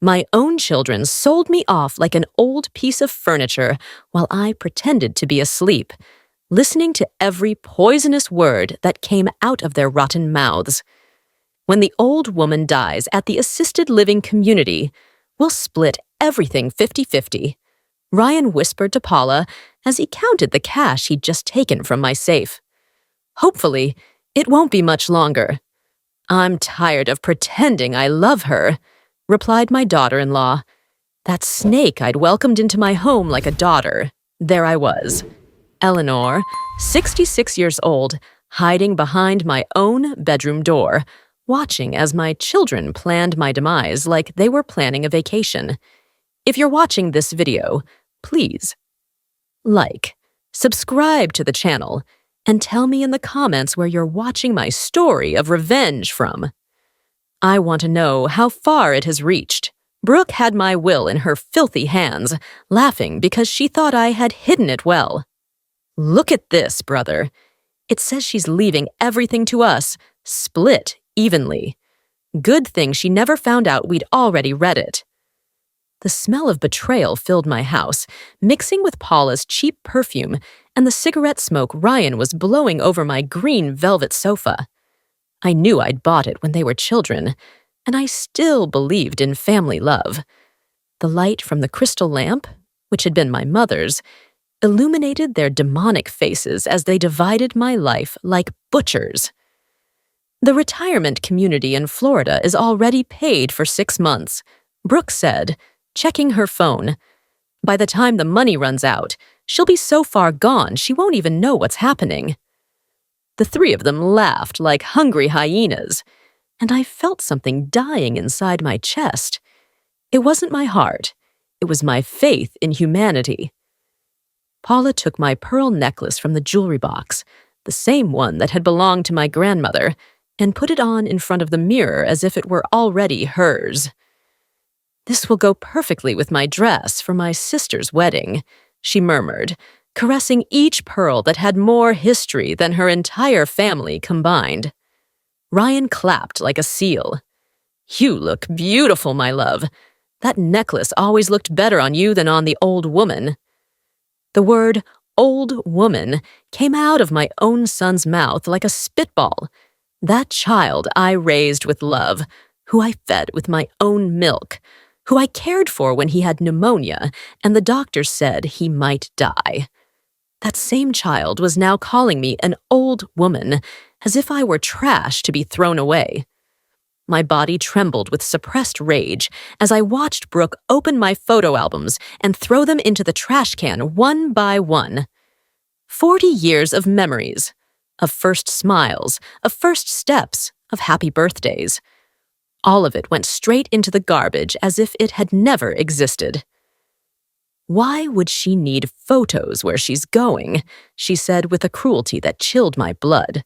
My own children sold me off like an old piece of furniture while I pretended to be asleep, listening to every poisonous word that came out of their rotten mouths. When the old woman dies at the assisted living community, we'll split everything 50-50, Ryan whispered to Paula as he counted the cash he'd just taken from my safe. Hopefully, it won't be much longer. I'm tired of pretending I love her, replied my daughter-in-law. That snake I'd welcomed into my home like a daughter. There I was. Eleanor, 66 years old, hiding behind my own bedroom door, watching as my children planned my demise like they were planning a vacation. If you're watching this video, please like, subscribe to the channel, and tell me in the comments where you're watching my story of revenge from. I want to know how far it has reached. Brooke had my will in her filthy hands, laughing because she thought I had hidden it well. Look at this, brother. It says she's leaving everything to us, split evenly. Good thing she never found out we'd already read it. The smell of betrayal filled my house, mixing with Paula's cheap perfume and the cigarette smoke Ryan was blowing over my green velvet sofa. I knew I'd bought it when they were children, and I still believed in family love. The light from the crystal lamp, which had been my mother's, illuminated their demonic faces as they divided my life like butchers. The retirement community in Florida is already paid for 6 months, Brooke said, checking her phone. By the time the money runs out, she'll be so far gone she won't even know what's happening. The three of them laughed like hungry hyenas, and I felt something dying inside my chest. It wasn't my heart. It was my faith in humanity. Paula took my pearl necklace from the jewelry box, the same one that had belonged to my grandmother, and put it on in front of the mirror as if it were already hers. This will go perfectly with my dress for my sister's wedding, she murmured, caressing each pearl that had more history than her entire family combined. Ryan clapped like a seal. You look beautiful, my love. That necklace always looked better on you than on the old woman. The word old woman came out of my own son's mouth like a spitball. That child I raised with love, who I fed with my own milk, who I cared for when he had pneumonia and the doctor said he might die. That same child was now calling me an old woman, as if I were trash to be thrown away. My body trembled with suppressed rage as I watched Brooke open my photo albums and throw them into the trash can one by one. 40 years of memories, of first smiles, of first steps, of happy birthdays. All of it went straight into the garbage as if it had never existed. Why would she need photos where she's going? She said with a cruelty that chilled my blood.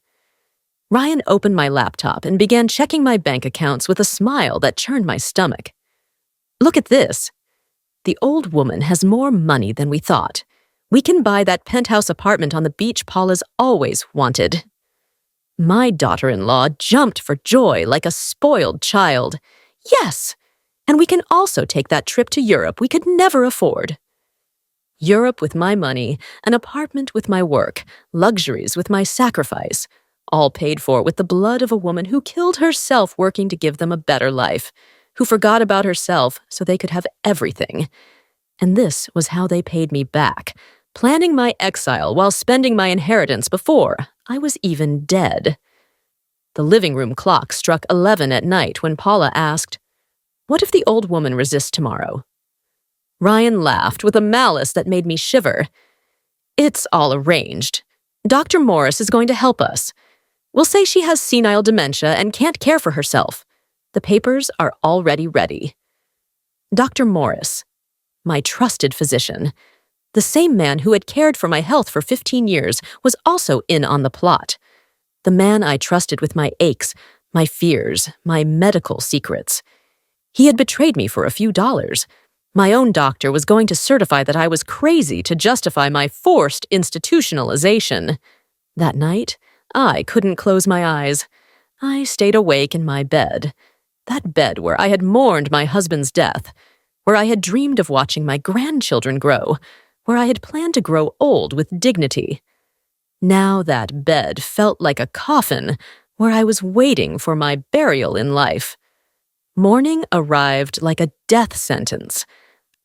Ryan opened my laptop and began checking my bank accounts with a smile that churned my stomach. Look at this. The old woman has more money than we thought. We can buy that penthouse apartment on the beach Paula's always wanted. My daughter-in-law jumped for joy like a spoiled child. Yes! And we can also take that trip to Europe we could never afford. Europe with my money, an apartment with my work, luxuries with my sacrifice, all paid for with the blood of a woman who killed herself working to give them a better life, who forgot about herself so they could have everything. And this was how they paid me back, planning my exile while spending my inheritance before I was even dead. The living room clock struck 11 at night when Paula asked, "What if the old woman resists tomorrow?" Ryan laughed with a malice that made me shiver. "It's all arranged. Dr. Morris is going to help us. We'll say she has senile dementia and can't care for herself. The papers are already ready." Dr. Morris, my trusted physician, the same man who had cared for my health for 15 years, was also in on the plot. The man I trusted with my aches, my fears, my medical secrets. He had betrayed me for a few dollars. My own doctor was going to certify that I was crazy to justify my forced institutionalization. That night, I couldn't close my eyes. I stayed awake in my bed. That bed where I had mourned my husband's death, where I had dreamed of watching my grandchildren grow, where I had planned to grow old with dignity. Now that bed felt like a coffin where I was waiting for my burial in life. Morning arrived like a death sentence.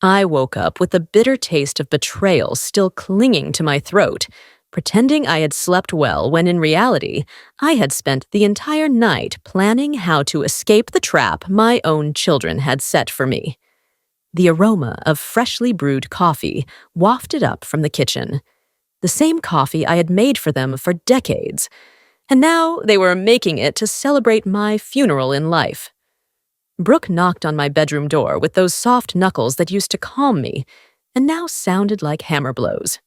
I woke up with the bitter taste of betrayal still clinging to my throat, pretending I had slept well when in reality, I had spent the entire night planning how to escape the trap my own children had set for me. The aroma of freshly brewed coffee wafted up from the kitchen, the same coffee I had made for them for decades, and now they were making it to celebrate my funeral in life. Brooke knocked on my bedroom door with those soft knuckles that used to calm me, and now sounded like hammer blows.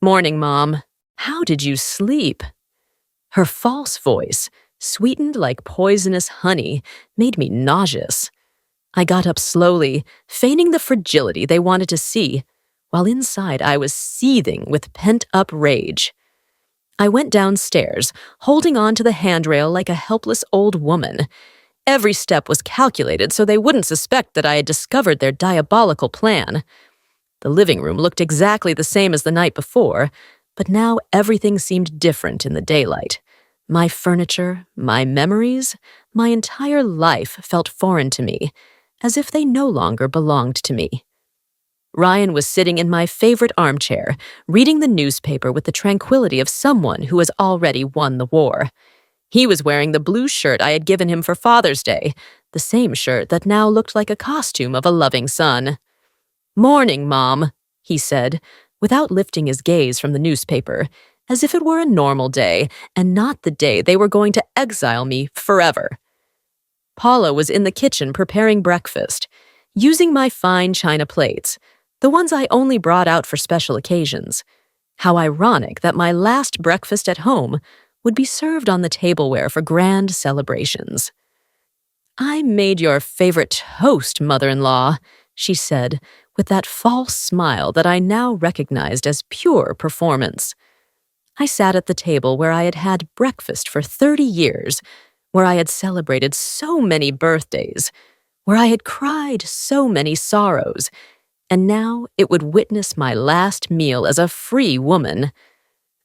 "Morning, Mom. How did you sleep?" Her false voice, sweetened like poisonous honey, made me nauseous. I got up slowly, feigning the fragility they wanted to see, while inside I was seething with pent-up rage. I went downstairs, holding on to the handrail like a helpless old woman. Every step was calculated so they wouldn't suspect that I had discovered their diabolical plan. The living room looked exactly the same as the night before, but now everything seemed different in the daylight. My furniture, my memories, my entire life felt foreign to me, as if they no longer belonged to me. Ryan was sitting in my favorite armchair, reading the newspaper with the tranquility of someone who has already won the war. He was wearing the blue shirt I had given him for Father's Day, the same shirt that now looked like a costume of a loving son. "Morning, Mom," he said, without lifting his gaze from the newspaper, as if it were a normal day and not the day they were going to exile me forever. Paula was in the kitchen preparing breakfast, using my fine china plates, the ones I only brought out for special occasions. How ironic that my last breakfast at home would be served on the tableware for grand celebrations. "I made your favorite toast, mother-in-law," she said, with that false smile that I now recognized as pure performance. I sat at the table where I had had breakfast for 30 years, where I had celebrated so many birthdays, where I had cried so many sorrows, and now it would witness my last meal as a free woman.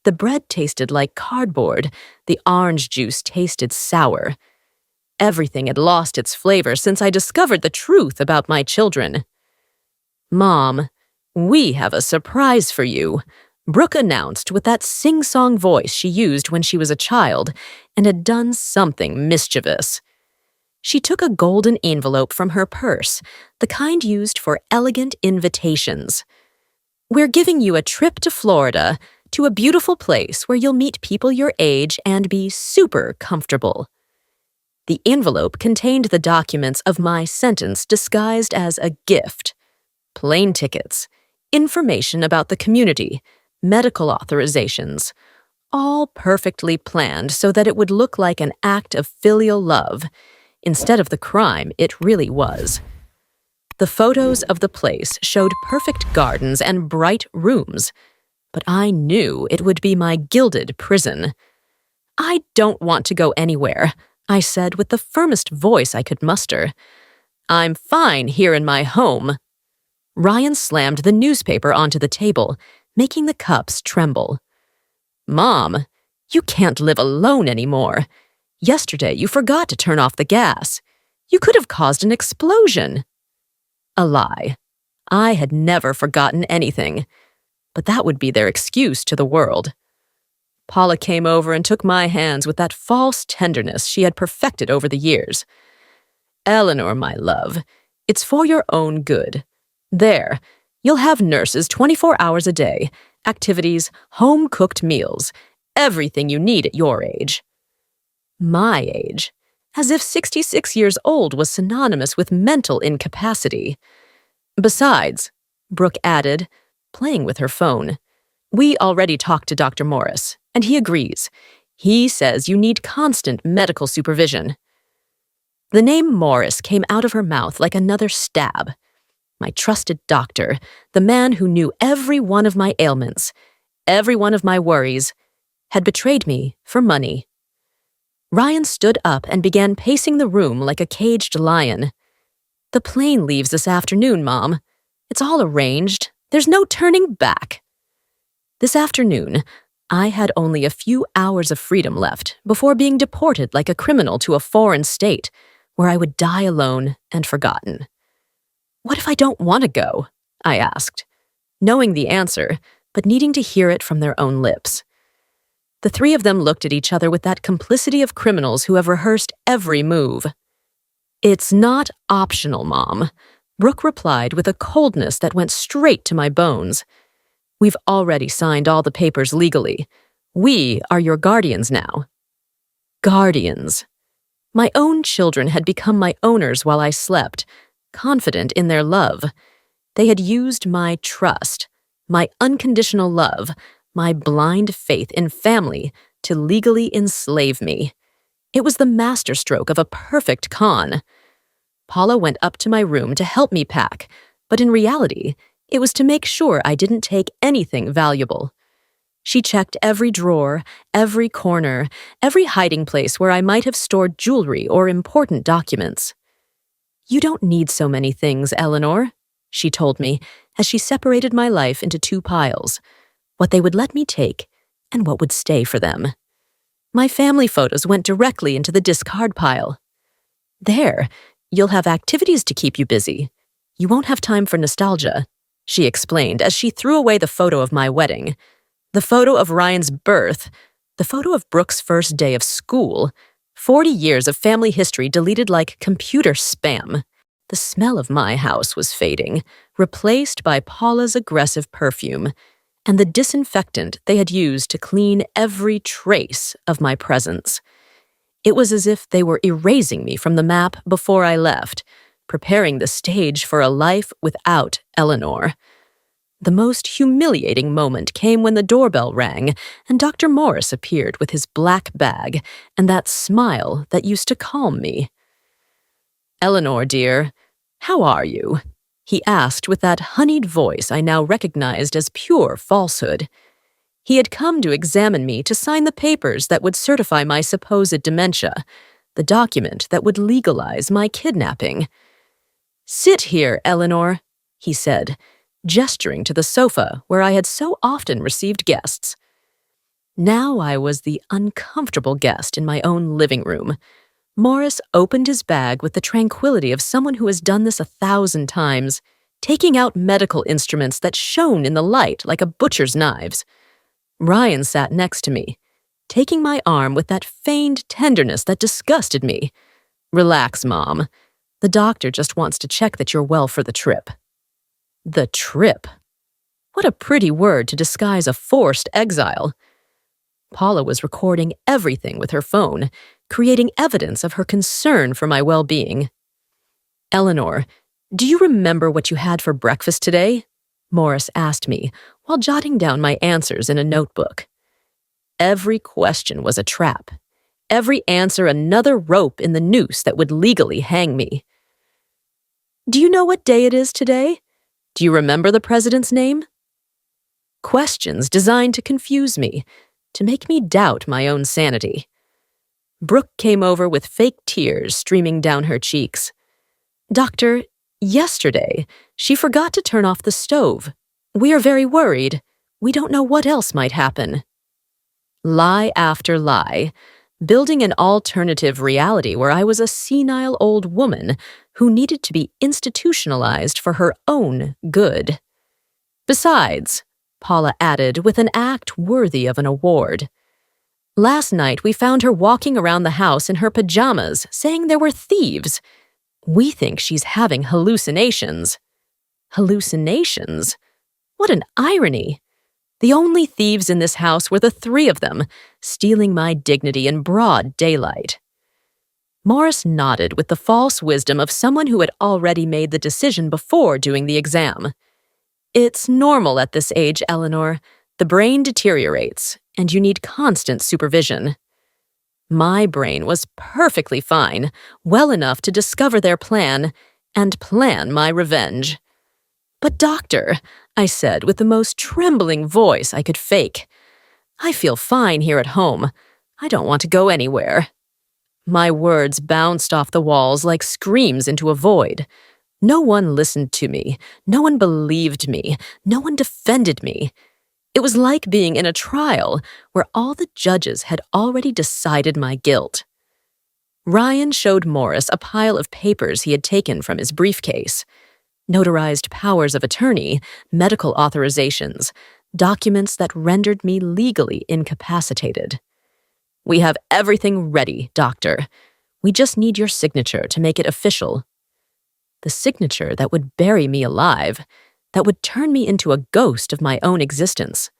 The bread tasted like cardboard, the orange juice tasted sour. Everything had lost its flavor since I discovered the truth about my children. "Mom, we have a surprise for you," Brooke announced with that sing-song voice she used when she was a child and had done something mischievous. She took a golden envelope from her purse, the kind used for elegant invitations. "We're giving you a trip to Florida, to a beautiful place where you'll meet people your age and be super comfortable." The envelope contained the documents of my sentence disguised as a gift. Plane tickets, information about the community, medical authorizations, all perfectly planned so that it would look like an act of filial love, instead of the crime it really was. The photos of the place showed perfect gardens and bright rooms, but I knew it would be my gilded prison. "I don't want to go anywhere," I said with the firmest voice I could muster. "I'm fine here in my home." Ryan slammed the newspaper onto the table, making the cups tremble. "Mom, you can't live alone anymore. Yesterday you forgot to turn off the gas. You could have caused an explosion." A lie. I had never forgotten anything, but that would be their excuse to the world. Paula came over and took my hands with that false tenderness she had perfected over the years. "Eleanor, my love, it's for your own good. There, you'll have nurses 24 hours a day, activities, home-cooked meals, everything you need at your age." My age, as if 66 years old was synonymous with mental incapacity. "Besides," Brooke added, playing with her phone, "we already talked to Dr. Morris, and he agrees. He says you need constant medical supervision." The name Morris came out of her mouth like another stab. My trusted doctor, the man who knew every one of my ailments, every one of my worries, had betrayed me for money. Ryan stood up and began pacing the room like a caged lion. "The plane leaves this afternoon, Mom. It's all arranged. There's no turning back." This afternoon, I had only a few hours of freedom left before being deported like a criminal to a foreign state, where I would die alone and forgotten. "What if I don't want to go?" I asked, knowing the answer, but needing to hear it from their own lips. The three of them looked at each other with that complicity of criminals who have rehearsed every move. "It's not optional, Mom," Brooke replied with a coldness that went straight to my bones. "We've already signed all the papers legally. We are your guardians now." Guardians. My own children had become my owners while I slept, confident in their love. They had used my trust, my unconditional love, my blind faith in family to legally enslave me. It was the masterstroke of a perfect con. Paula went up to my room to help me pack, but in reality, it was to make sure I didn't take anything valuable. She checked every drawer, every corner, every hiding place where I might have stored jewelry or important documents. "You don't need so many things, Eleanor," she told me as she separated my life into two piles, what they would let me take and what would stay for them. My family photos went directly into the discard pile. "There, you'll have activities to keep you busy. You won't have time for nostalgia," she explained as she threw away the photo of my wedding, the photo of Ryan's birth, the photo of Brooke's first day of school, 40 years of family history deleted like computer spam. The smell of my house was fading, replaced by Paula's aggressive perfume, and the disinfectant they had used to clean every trace of my presence. It was as if they were erasing me from the map before I left, preparing the stage for a life without Eleanor. The most humiliating moment came when the doorbell rang and Dr. Morris appeared with his black bag and that smile that used to calm me. "Eleanor, dear, how are you?" he asked with that honeyed voice I now recognized as pure falsehood. He had come to examine me to sign the papers that would certify my supposed dementia, the document that would legalize my kidnapping. "Sit here, Eleanor," he said, gesturing to the sofa where I had so often received guests. Now I was the uncomfortable guest in my own living room. Morris opened his bag with the tranquility of someone who has done this 1,000 times, taking out medical instruments that shone in the light like a butcher's knives. Ryan sat next to me, taking my arm with that feigned tenderness that disgusted me. "Relax, Mom. The doctor just wants to check that you're well for the trip." The trip. What a pretty word to disguise a forced exile. Paula was recording everything with her phone, creating evidence of her concern for my well-being. "Eleanor, do you remember what you had for breakfast today?" Morris asked me while jotting down my answers in a notebook. Every question was a trap. Every answer another rope in the noose that would legally hang me. "Do you know what day it is today? Do you remember the president's name?" Questions designed to confuse me, to make me doubt my own sanity. Brooke came over with fake tears streaming down her cheeks. "Doctor, yesterday, she forgot to turn off the stove. We are very worried. We don't know what else might happen." Lie after lie, building an alternative reality where I was a senile old woman who needed to be institutionalized for her own good. "Besides," Paula added with an act worthy of an award, "last night we found her walking around the house in her pajamas, saying there were thieves. We think she's having hallucinations." Hallucinations? What an irony! The only thieves in this house were the three of them, stealing my dignity in broad daylight. Morris nodded with the false wisdom of someone who had already made the decision before doing the exam. "It's normal at this age, Eleanor. The brain deteriorates, and you need constant supervision." My brain was perfectly fine, well enough to discover their plan and plan my revenge. "But doctor," I said with the most trembling voice I could fake, "I feel fine here at home. I don't want to go anywhere." My words bounced off the walls like screams into a void. No one listened to me. No one believed me. No one defended me. It was like being in a trial where all the judges had already decided my guilt. Ryan showed Morris a pile of papers he had taken from his briefcase. Notarized powers of attorney, medical authorizations, documents that rendered me legally incapacitated. "We have everything ready, doctor. We just need your signature to make it official." The signature that would bury me alive, that would turn me into a ghost of my own existence.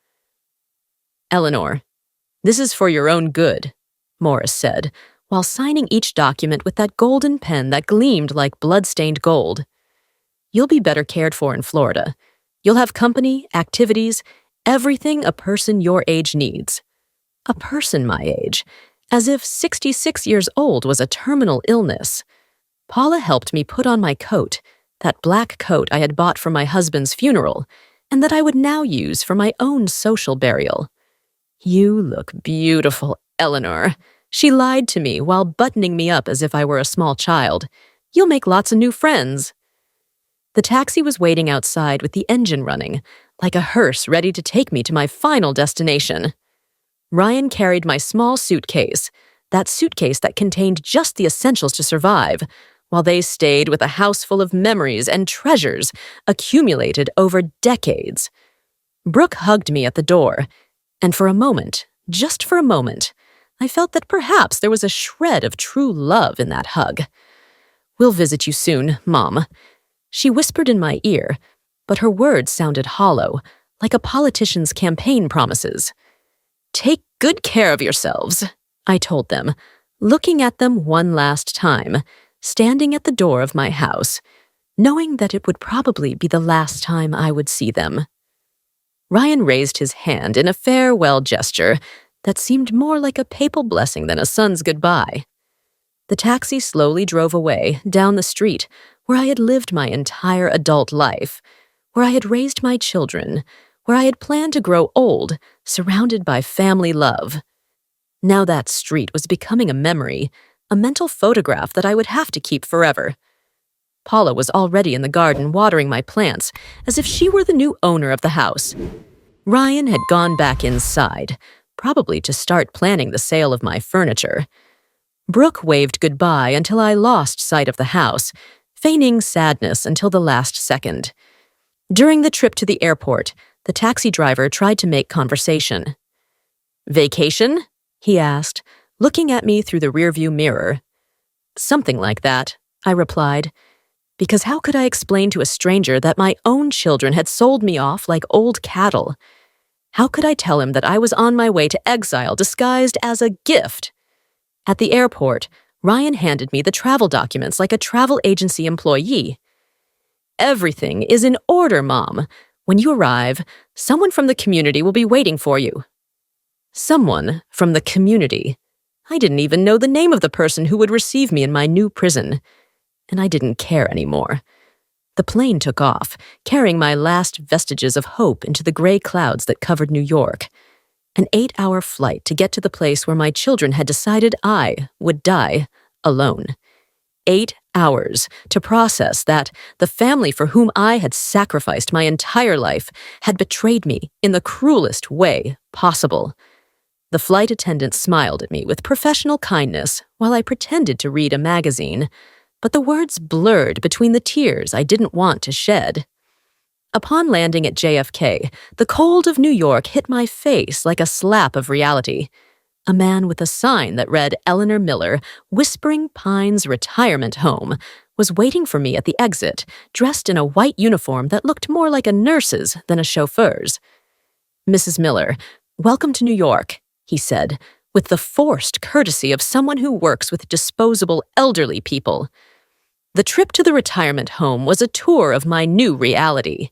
"Eleanor, this is for your own good," Morris said, while signing each document with that golden pen that gleamed like blood-stained gold. "You'll be better cared for in Florida. You'll have company, activities, everything a person your age needs. A person my age, as if 66 years old was a terminal illness. Paula helped me put on my coat, that black coat I had bought for my husband's funeral, and that I would now use for my own social burial. You look beautiful, Eleanor. She lied to me while buttoning me up as if I were a small child. You'll make lots of new friends." The taxi was waiting outside with the engine running, like a hearse ready to take me to my final destination. Ryan carried my small suitcase, that suitcase that contained just the essentials to survive, while they stayed with a house full of memories and treasures accumulated over decades. Brooke hugged me at the door, and for a moment, just for a moment, I felt that perhaps there was a shred of true love in that hug. "We'll visit you soon, Mom," she whispered in my ear, but her words sounded hollow, like a politician's campaign promises. "Take good care of yourselves," I told them, looking at them one last time, standing at the door of my house, knowing that it would probably be the last time I would see them. Ryan raised his hand in a farewell gesture that seemed more like a papal blessing than a son's goodbye. The taxi slowly drove away down the street where I had lived my entire adult life, where I had raised my children, where I had planned to grow old, surrounded by family love. Now that street was becoming a memory, a mental photograph that I would have to keep forever. Paula was already in the garden watering my plants, as if she were the new owner of the house. Ryan had gone back inside, probably to start planning the sale of my furniture. Brooke waved goodbye until I lost sight of the house, feigning sadness until the last second. During the trip to the airport, the taxi driver tried to make conversation. "Vacation?" he asked, looking at me through the rearview mirror. "Something like that," I replied, because how could I explain to a stranger that my own children had sold me off like old cattle? How could I tell him that I was on my way to exile disguised as a gift? At the airport, Ryan handed me the travel documents like a travel agency employee. "Everything is in order, Mom. When you arrive, someone from the community will be waiting for you." Someone from the community. I didn't even know the name of the person who would receive me in my new prison, and I didn't care anymore. The plane took off, carrying my last vestiges of hope into the gray clouds that covered New York. An 8-hour flight to get to the place where my children had decided I would die alone. 8 hours to process that the family for whom I had sacrificed my entire life had betrayed me in the cruelest way possible. The flight attendant smiled at me with professional kindness while I pretended to read a magazine, but the words blurred between the tears I didn't want to shed. Upon landing at JFK, the cold of New York hit my face like a slap of reality. A man with a sign that read Eleanor Miller, Whispering Pines Retirement Home, was waiting for me at the exit, dressed in a white uniform that looked more like a nurse's than a chauffeur's. "Mrs. Miller, welcome to New York," he said, with the forced courtesy of someone who works with disposable elderly people. The trip to the retirement home was a tour of my new reality.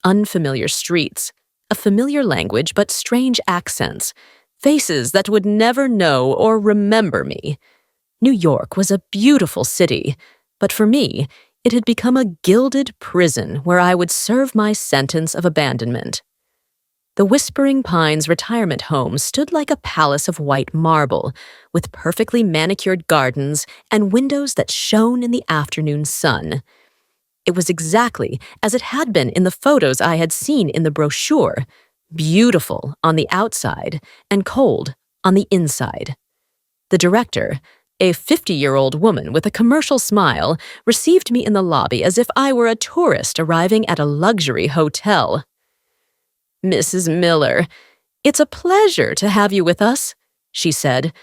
Unfamiliar streets, a familiar language but strange accents, faces that would never know or remember me. New York was a beautiful city, but for me, it had become a gilded prison where I would serve my sentence of abandonment. The Whispering Pines retirement home stood like a palace of white marble, with perfectly manicured gardens and windows that shone in the afternoon sun. It was exactly as it had been in the photos I had seen in the brochure, beautiful on the outside and cold on the inside. The director, a 50-year-old woman with a commercial smile, received me in the lobby as if I were a tourist arriving at a luxury hotel. "Mrs. Miller, it's a pleasure to have you with us," she said,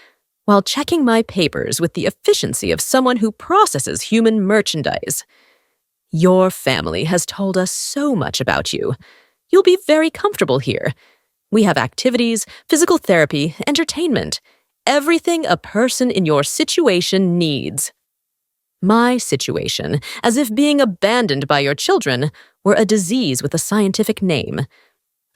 while checking my papers with the efficiency of someone who processes human merchandise. "Your family has told us so much about you. You'll be very comfortable here. We have activities, physical therapy, entertainment, everything a person in your situation needs." My situation, as if being abandoned by your children, were a disease with a scientific name.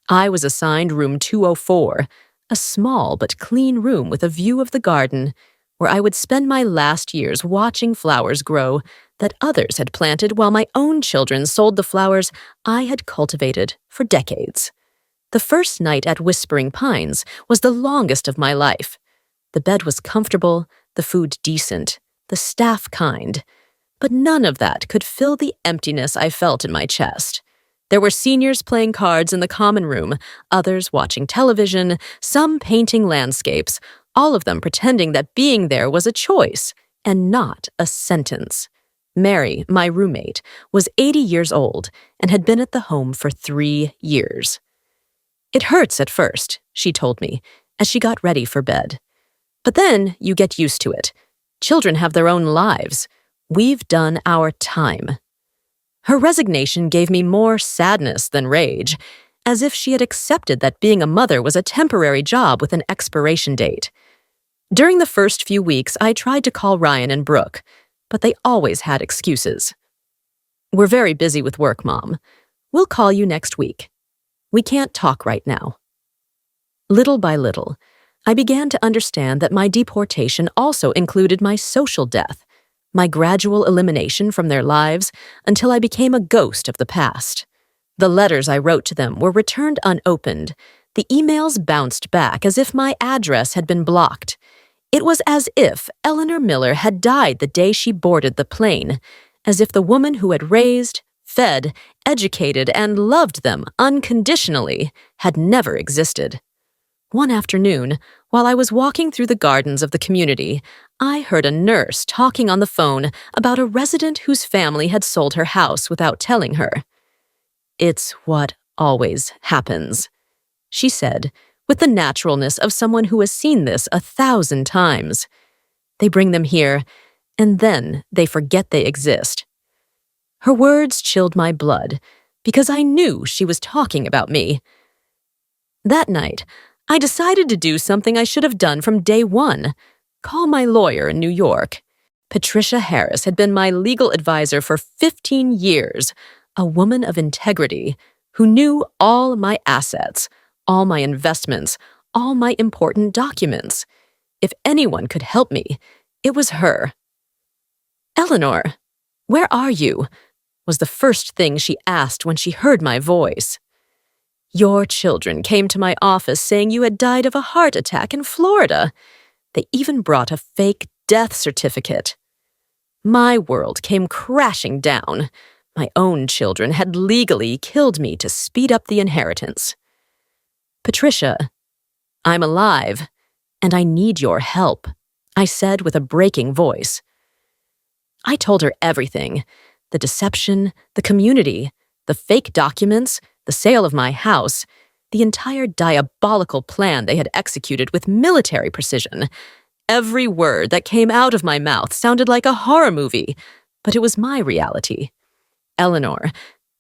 I was assigned room 204, a small but clean room with a view of the garden, where I would spend my last years watching flowers grow that others had planted while my own children sold the flowers I had cultivated for decades. The first night at Whispering Pines was the longest of my life. The bed was comfortable, the food decent, the staff kind, but none of that could fill the emptiness I felt in my chest. There were seniors playing cards in the common room, others watching television, some painting landscapes, all of them pretending that being there was a choice and not a sentence. Mary, my roommate, was 80 years old and had been at the home for 3 years. "It hurts at first," she told me, as she got ready for bed. "But then you get used to it. Children have their own lives. We've done our time." Her resignation gave me more sadness than rage, as if she had accepted that being a mother was a temporary job with an expiration date. During the first few weeks, I tried to call Ryan and Brooke, but they always had excuses. "We're very busy with work, Mom. We'll call you next week. We can't talk right now." Little by little, I began to understand that my deportation also included my social death, my gradual elimination from their lives until I became a ghost of the past. The letters I wrote to them were returned unopened. The emails bounced back as if my address had been blocked. It was as if Eleanor Miller had died the day she boarded the plane, as if the woman who had raised, fed, educated, and loved them unconditionally had never existed. One afternoon, while I was walking through the gardens of the community, I heard a nurse talking on the phone about a resident whose family had sold her house without telling her. "It's what always happens," she said, with the naturalness of someone who has seen this 1,000 times. "They bring them here, and then they forget they exist." Her words chilled my blood, because I knew she was talking about me. That night, I decided to do something I should have done from day one: call my lawyer in New York. Patricia Harris had been my legal advisor for 15 years, a woman of integrity who knew all my assets, all my investments, all my important documents. If anyone could help me, it was her. "Eleanor, where are you?" was the first thing she asked when she heard my voice. "Your children came to my office saying you had died of a heart attack in Florida. They even brought a fake death certificate." My world came crashing down. My own children had legally killed me to speed up the inheritance. "Patricia, I'm alive, and I need your help," I said with a breaking voice. I told her everything: the deception, the community, the fake documents, the sale of my house, the entire diabolical plan they had executed with military precision. Every word that came out of my mouth sounded like a horror movie, but it was my reality. "Eleanor,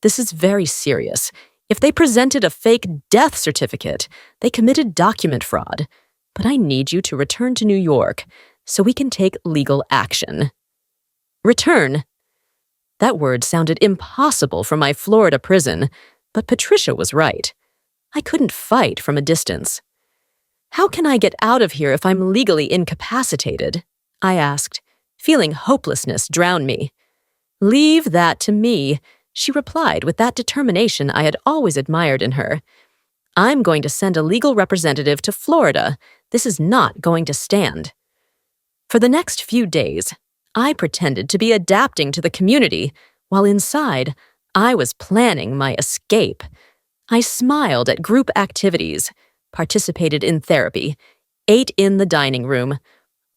this is very serious. If they presented a fake death certificate, they committed document fraud. But I need you to return to New York so we can take legal action." Return? That word sounded impossible from my Florida prison, but Patricia was right. I couldn't fight from a distance. "How can I get out of here if I'm legally incapacitated?" I asked, feeling hopelessness drown me. "Leave that to me," she replied with that determination I had always admired in her. I'm going to send a legal representative to Florida. This is not going to stand. For the next few days, I pretended to be adapting to the community, while inside, I was planning my escape. I smiled at group activities, participated in therapy, ate in the dining room,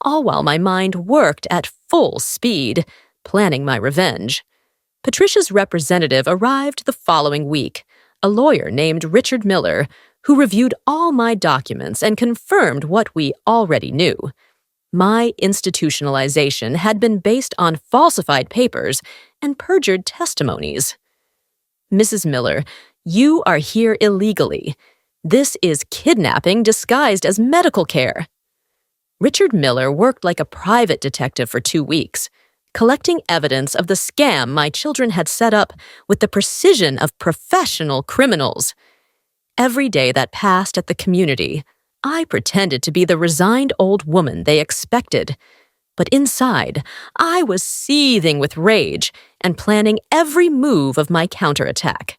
all while my mind worked at full speed, planning my revenge. Patricia's representative arrived the following week, a lawyer named Richard Miller, who reviewed all my documents and confirmed what we already knew. My institutionalization had been based on falsified papers and perjured testimonies. Mrs. Miller, you are here illegally. This is kidnapping disguised as medical care. Richard Miller worked like a private detective for 2 weeks, collecting evidence of the scam my children had set up with the precision of professional criminals. Every day that passed at the community, I pretended to be the resigned old woman they expected. But inside, I was seething with rage and planning every move of my counterattack.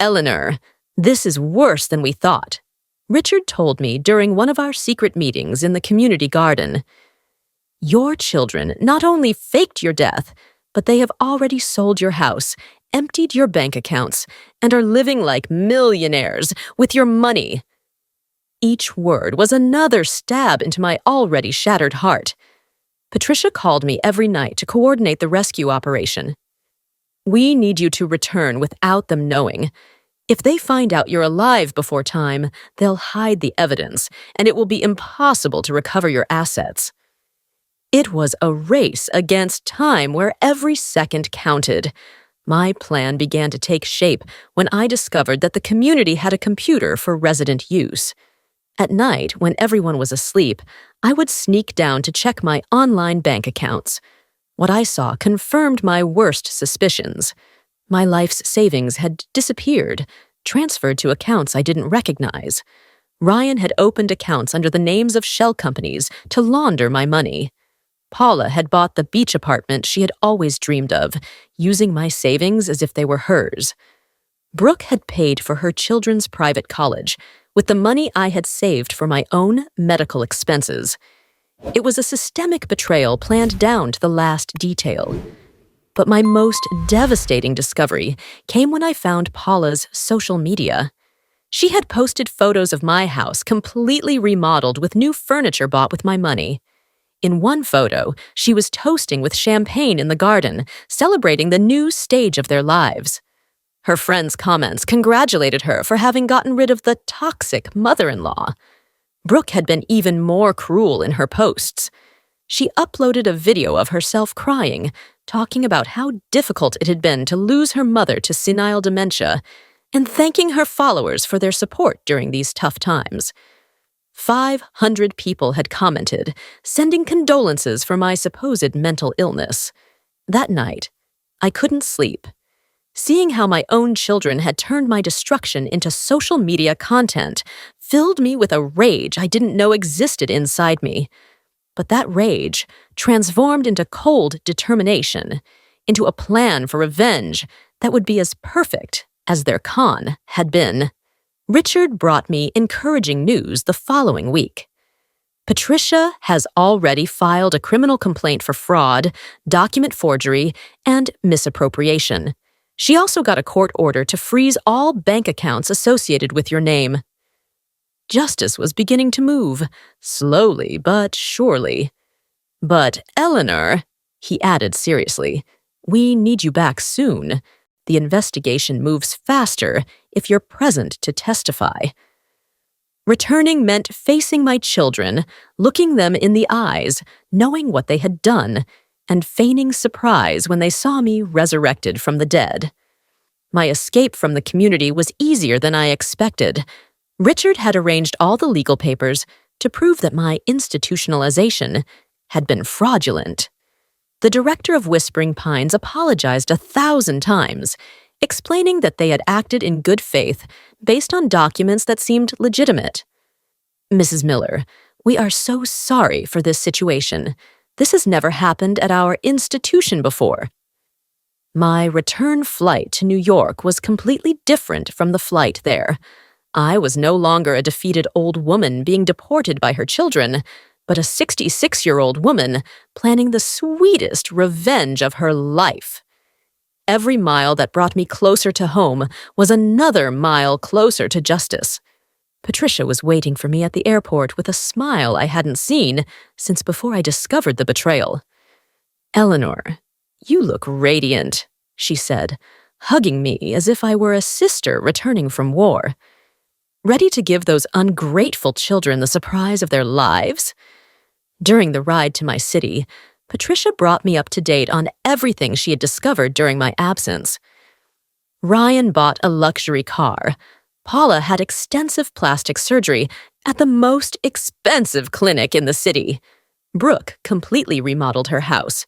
Eleanor, this is worse than we thought. Richard told me during one of our secret meetings in the community garden. Your children not only faked your death, but they have already sold your house, emptied your bank accounts, and are living like millionaires with your money. Each word was another stab into my already shattered heart. Patricia called me every night to coordinate the rescue operation. We need you to return without them knowing. If they find out you're alive before time, they'll hide the evidence, and it will be impossible to recover your assets. It was a race against time where every second counted. My plan began to take shape when I discovered that the community had a computer for resident use. At night, when everyone was asleep, I would sneak down to check my online bank accounts. What I saw confirmed my worst suspicions. My life's savings had disappeared, transferred to accounts I didn't recognize. Ryan had opened accounts under the names of shell companies to launder my money. Paula had bought the beach apartment she had always dreamed of, using my savings as if they were hers. Brooke had paid for her children's private college, with the money I had saved for my own medical expenses. It was a systemic betrayal planned down to the last detail. But my most devastating discovery came when I found Paula's social media. She had posted photos of my house completely remodeled with new furniture bought with my money. In one photo, she was toasting with champagne in the garden, celebrating the new stage of their lives. Her friends' comments congratulated her for having gotten rid of the toxic mother-in-law. Brooke had been even more cruel in her posts. She uploaded a video of herself crying, talking about how difficult it had been to lose her mother to senile dementia, and thanking her followers for their support during these tough times. 500 people had commented, sending condolences for my supposed mental illness. That night, I couldn't sleep. Seeing how my own children had turned my destruction into social media content filled me with a rage I didn't know existed inside me. But that rage transformed into cold determination, into a plan for revenge that would be as perfect as their con had been. Richard brought me encouraging news the following week. Patricia has already filed a criminal complaint for fraud, document forgery, and misappropriation. She also got a court order to freeze all bank accounts associated with your name. Justice was beginning to move, slowly but surely. But, Eleanor, he added seriously, we need you back soon. The investigation moves faster if you're present to testify. Returning meant facing my children, looking them in the eyes, knowing what they had done, and feigning surprise when they saw me resurrected from the dead. My escape from the community was easier than I expected. Richard had arranged all the legal papers to prove that my institutionalization had been fraudulent. The director of Whispering Pines apologized 1,000 times, explaining that they had acted in good faith based on documents that seemed legitimate. Mrs. Miller, we are so sorry for this situation. This has never happened at our institution before. My return flight to New York was completely different from the flight there. I was no longer a defeated old woman being deported by her children, but a 66-year-old woman planning the sweetest revenge of her life. Every mile that brought me closer to home was another mile closer to justice. Patricia was waiting for me at the airport with a smile I hadn't seen since before I discovered the betrayal. "Eleanor, you look radiant," she said, hugging me as if I were a sister returning from war. "Ready to give those ungrateful children the surprise of their lives?" During the ride to my city, Patricia brought me up to date on everything she had discovered during my absence. Ryan bought a luxury car. Paula had extensive plastic surgery at the most expensive clinic in the city. Brooke completely remodeled her house.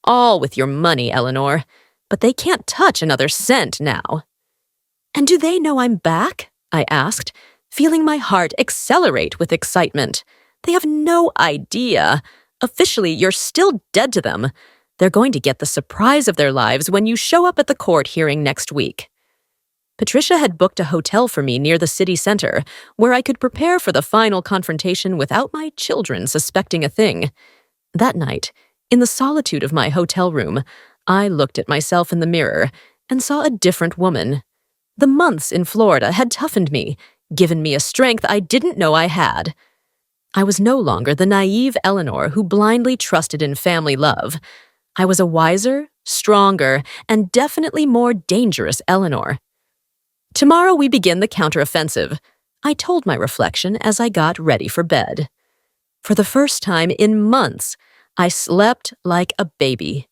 All with your money, Eleanor, but they can't touch another cent now. "And do they know I'm back?" I asked, feeling my heart accelerate with excitement. "They have no idea. Officially, you're still dead to them. They're going to get the surprise of their lives when you show up at the court hearing next week." Patricia had booked a hotel for me near the city center, where I could prepare for the final confrontation without my children suspecting a thing. That night, in the solitude of my hotel room, I looked at myself in the mirror and saw a different woman. The months in Florida had toughened me, given me a strength I didn't know I had. I was no longer the naive Eleanor who blindly trusted in family love. I was a wiser, stronger, and definitely more dangerous Eleanor. "Tomorrow we begin the counteroffensive," I told my reflection as I got ready for bed. For the first time in months, I slept like a baby,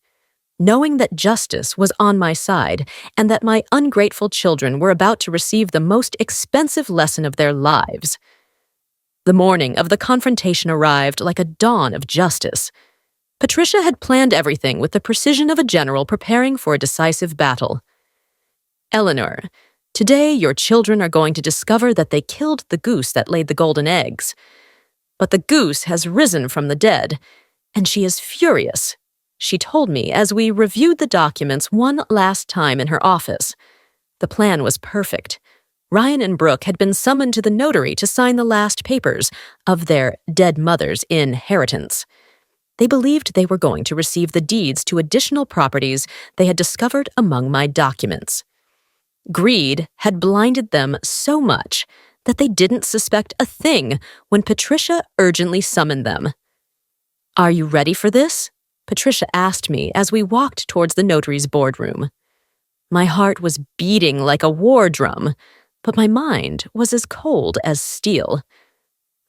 knowing that justice was on my side and that my ungrateful children were about to receive the most expensive lesson of their lives. The morning of the confrontation arrived like a dawn of justice. Patricia had planned everything with the precision of a general preparing for a decisive battle. "Eleanor, today your children are going to discover that they killed the goose that laid the golden eggs. But the goose has risen from the dead, and she is furious," she told me as we reviewed the documents one last time in her office. The plan was perfect. Ryan and Brooke had been summoned to the notary to sign the last papers of their dead mother's inheritance. They believed they were going to receive the deeds to additional properties they had discovered among my documents. Greed had blinded them so much that they didn't suspect a thing when Patricia urgently summoned them. "Are you ready for this?" Patricia asked me as we walked towards the notary's boardroom. My heart was beating like a war drum, but my mind was as cold as steel.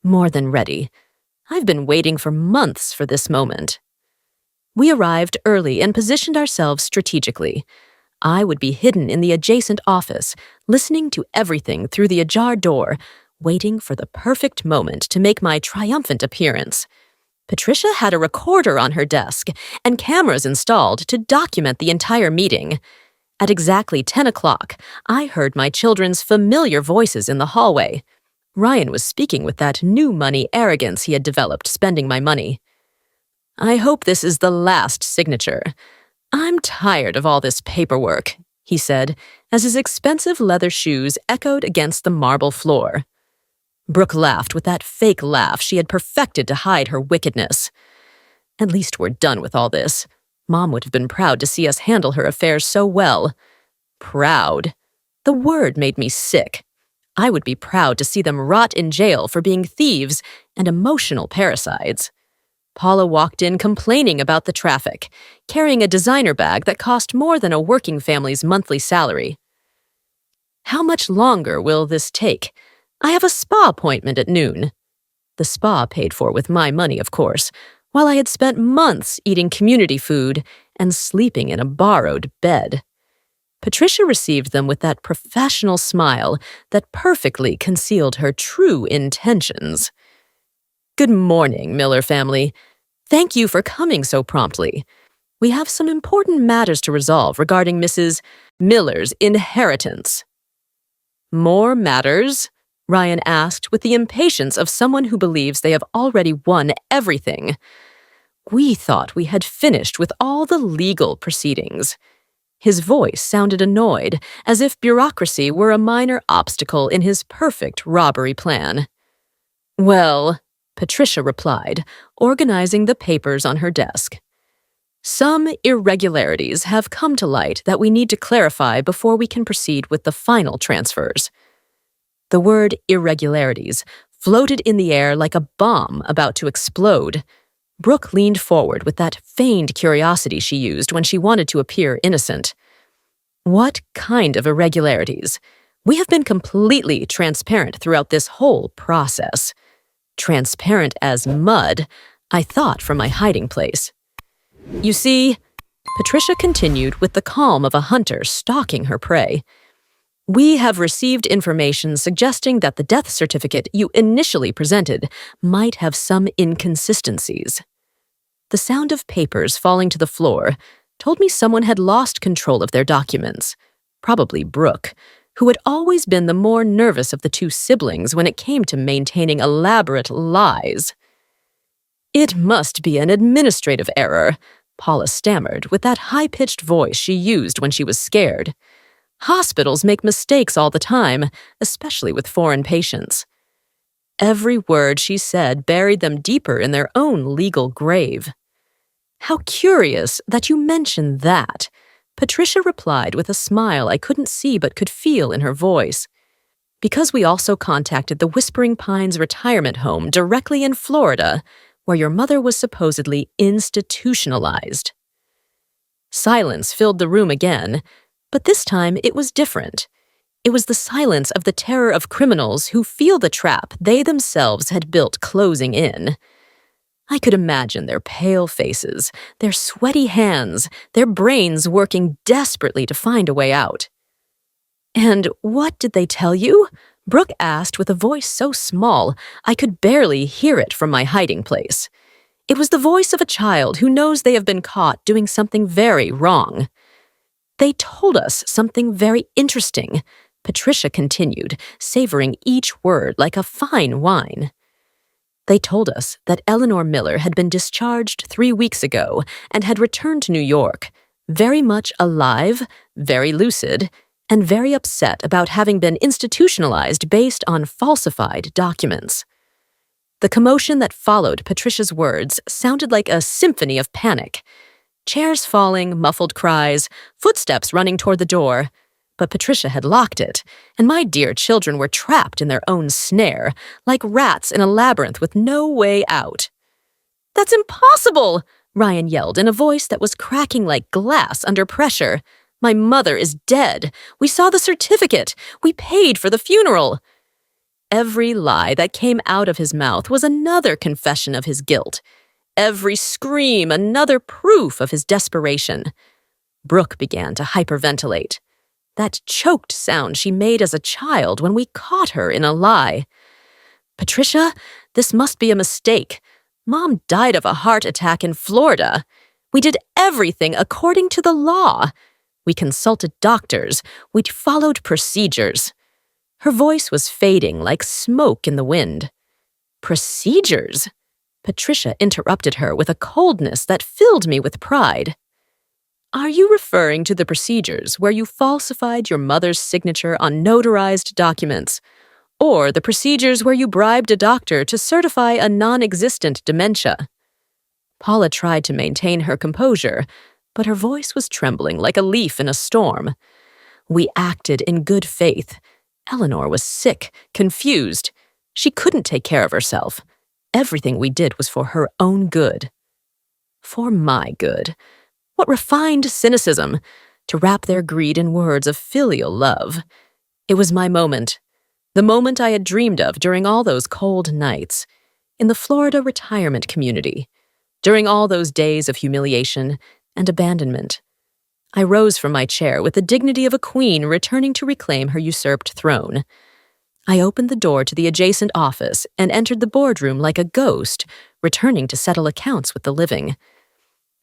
"More than ready. I've been waiting for months for this moment." We arrived early and positioned ourselves strategically. I would be hidden in the adjacent office, listening to everything through the ajar door, waiting for the perfect moment to make my triumphant appearance. Patricia had a recorder on her desk and cameras installed to document the entire meeting. At exactly 10 o'clock, I heard my children's familiar voices in the hallway. Ryan was speaking with that new money arrogance he had developed spending my money. "I hope this is the last signature. I'm tired of all this paperwork," he said, as his expensive leather shoes echoed against the marble floor. Brooke laughed with that fake laugh she had perfected to hide her wickedness. "At least we're done with all this. Mom would have been proud to see us handle her affairs so well." Proud. The word made me sick. I would be proud to see them rot in jail for being thieves and emotional parasites. Paula walked in complaining about the traffic, carrying a designer bag that cost more than a working family's monthly salary. "How much longer will this take? I have a spa appointment at noon." The spa paid for with my money, of course, while I had spent months eating community food and sleeping in a borrowed bed. Patricia received them with that professional smile that perfectly concealed her true intentions. "Good morning, Miller family. Thank you for coming so promptly. We have some important matters to resolve regarding Mrs. Miller's inheritance." "More matters?" Ryan asked with the impatience of someone who believes they have already won everything. "We thought we had finished with all the legal proceedings." His voice sounded annoyed, as if bureaucracy were a minor obstacle in his perfect robbery plan. "Well," Patricia replied, organizing the papers on her desk. "Some irregularities have come to light that we need to clarify before we can proceed with the final transfers." The word irregularities floated in the air like a bomb about to explode. Brooke leaned forward with that feigned curiosity she used when she wanted to appear innocent. "What kind of irregularities? We have been completely transparent throughout this whole process. Transparent as mud, I thought from my hiding place. You see," Patricia continued with the calm of a hunter stalking her prey, "we have received information suggesting that the death certificate you initially presented might have some inconsistencies." The sound of papers falling to the floor told me someone had lost control of their documents, probably Brooke, who had always been the more nervous of the two siblings when it came to maintaining elaborate lies. "It must be an administrative error," Paula stammered with that high-pitched voice she used when she was scared. "Hospitals make mistakes all the time, especially with foreign patients." Every word she said buried them deeper in their own legal grave. "How curious that you mentioned that," Patricia replied with a smile I couldn't see but could feel in her voice. "Because we also contacted the Whispering Pines retirement home directly in Florida, where your mother was supposedly institutionalized." Silence filled the room again, but this time it was different. It was the silence of the terror of criminals who feel the trap they themselves had built closing in. I could imagine their pale faces, their sweaty hands, their brains working desperately to find a way out. "And what did they tell you?" Brooke asked with a voice so small I could barely hear it from my hiding place. It was the voice of a child who knows they have been caught doing something very wrong. "They told us something very interesting," Patricia continued, savoring each word like a fine wine. "They told us that Eleanor Miller had been discharged 3 weeks ago and had returned to New York, very much alive, very lucid, and very upset about having been institutionalized based on falsified documents." The commotion that followed Patricia's words sounded like a symphony of panic. Chairs falling, muffled cries, footsteps running toward the door. But Patricia had locked it, and my dear children were trapped in their own snare, like rats in a labyrinth with no way out. "That's impossible!" Ryan yelled in a voice that was cracking like glass under pressure. "My mother is dead. We saw the certificate. We paid for the funeral." Every lie that came out of his mouth was another confession of his guilt. Every scream another proof of his desperation. Brooke began to hyperventilate. That choked sound she made as a child when we caught her in a lie. "Patricia, this must be a mistake. Mom died of a heart attack in Florida. We did everything according to the law. We consulted doctors. We followed procedures." Her voice was fading like smoke in the wind. "Procedures?" Patricia interrupted her with a coldness that filled me with pride. "Are you referring to the procedures where you falsified your mother's signature on notarized documents, or the procedures where you bribed a doctor to certify a non-existent dementia?" Paula tried to maintain her composure, but her voice was trembling like a leaf in a storm. "We acted in good faith. Eleanor was sick, confused. She couldn't take care of herself. Everything we did was for her own good." For my good. What refined cynicism, to wrap their greed in words of filial love. It was my moment, the moment I had dreamed of during all those cold nights, in the Florida retirement community, during all those days of humiliation and abandonment. I rose from my chair with the dignity of a queen returning to reclaim her usurped throne. I opened the door to the adjacent office and entered the boardroom like a ghost, returning to settle accounts with the living.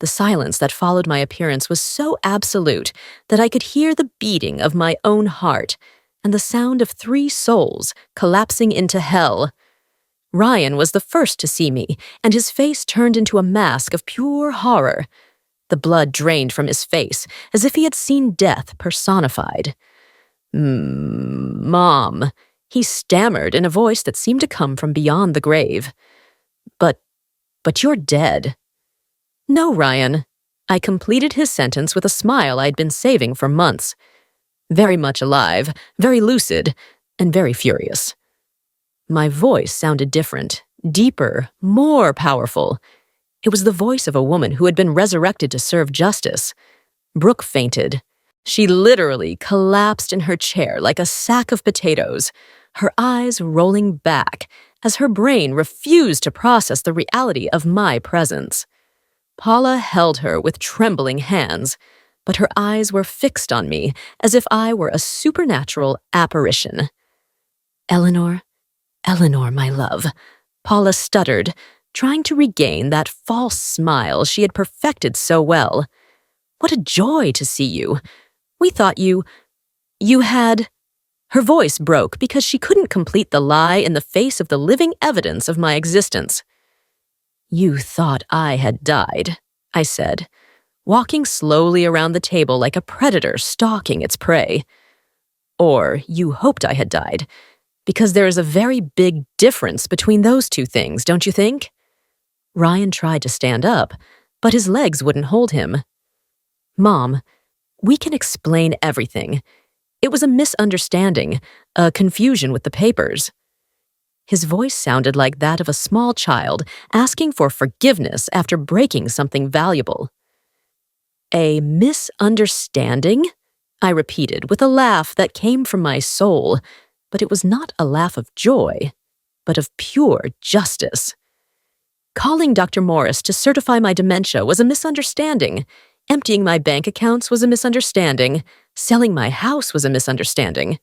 The silence that followed my appearance was so absolute that I could hear the beating of my own heart and the sound of 3 souls collapsing into hell. Ryan was the first to see me, and his face turned into a mask of pure horror. The blood drained from his face, as if he had seen death personified. Mom, he stammered in a voice that seemed to come from beyond the grave. But you're dead. No, Ryan. I completed his sentence with a smile I'd been saving for months. Very much alive, very lucid, and very furious. My voice sounded different, deeper, more powerful. It was the voice of a woman who had been resurrected to serve justice. Brooke fainted. She literally collapsed in her chair like a sack of potatoes, her eyes rolling back as her brain refused to process the reality of my presence. Paula held her with trembling hands, but her eyes were fixed on me as if I were a supernatural apparition. Eleanor, my love, Paula stuttered, trying to regain that false smile she had perfected so well. What a joy to see you. We thought you had... Her voice broke because she couldn't complete the lie in the face of the living evidence of my existence. You thought I had died, I said, walking slowly around the table like a predator stalking its prey. Or you hoped I had died, because there is a very big difference between those two things, don't you think? Ryan tried to stand up, but his legs wouldn't hold him. Mom, we can explain everything. It was a misunderstanding, a confusion with the papers. His voice sounded like that of a small child asking for forgiveness after breaking something valuable. A misunderstanding? I repeated with a laugh that came from my soul, but it was not a laugh of joy, but of pure justice. Calling Dr. Morris to certify my dementia was a misunderstanding. Emptying my bank accounts was a misunderstanding. Selling my house was a misunderstanding.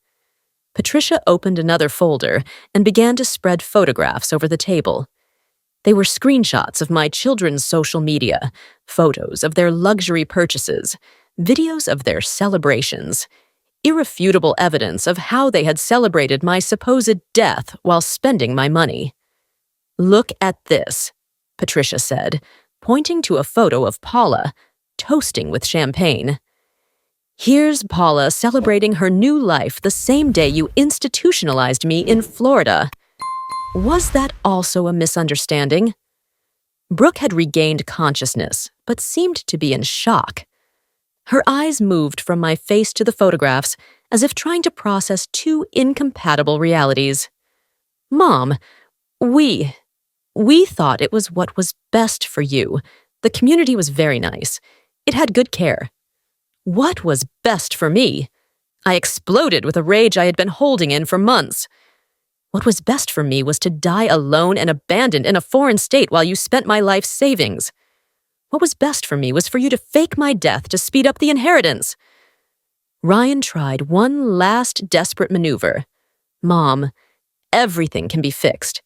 Patricia opened another folder and began to spread photographs over the table. They were screenshots of my children's social media, photos of their luxury purchases, videos of their celebrations, irrefutable evidence of how they had celebrated my supposed death while spending my money. Look at this, Patricia said, pointing to a photo of Paula, toasting with champagne. Here's Paula celebrating her new life the same day you institutionalized me in Florida. Was that also a misunderstanding? Brooke had regained consciousness, but seemed to be in shock. Her eyes moved from my face to the photographs, as if trying to process two incompatible realities. Mom, we thought it was what was best for you. The community was very nice. It had good care. What was best for me? I exploded with a rage I had been holding in for months. What was best for me was to die alone and abandoned in a foreign state while you spent my life savings. What was best for me was for you to fake my death to speed up the inheritance. Ryan tried one last desperate maneuver. Mom, everything can be fixed.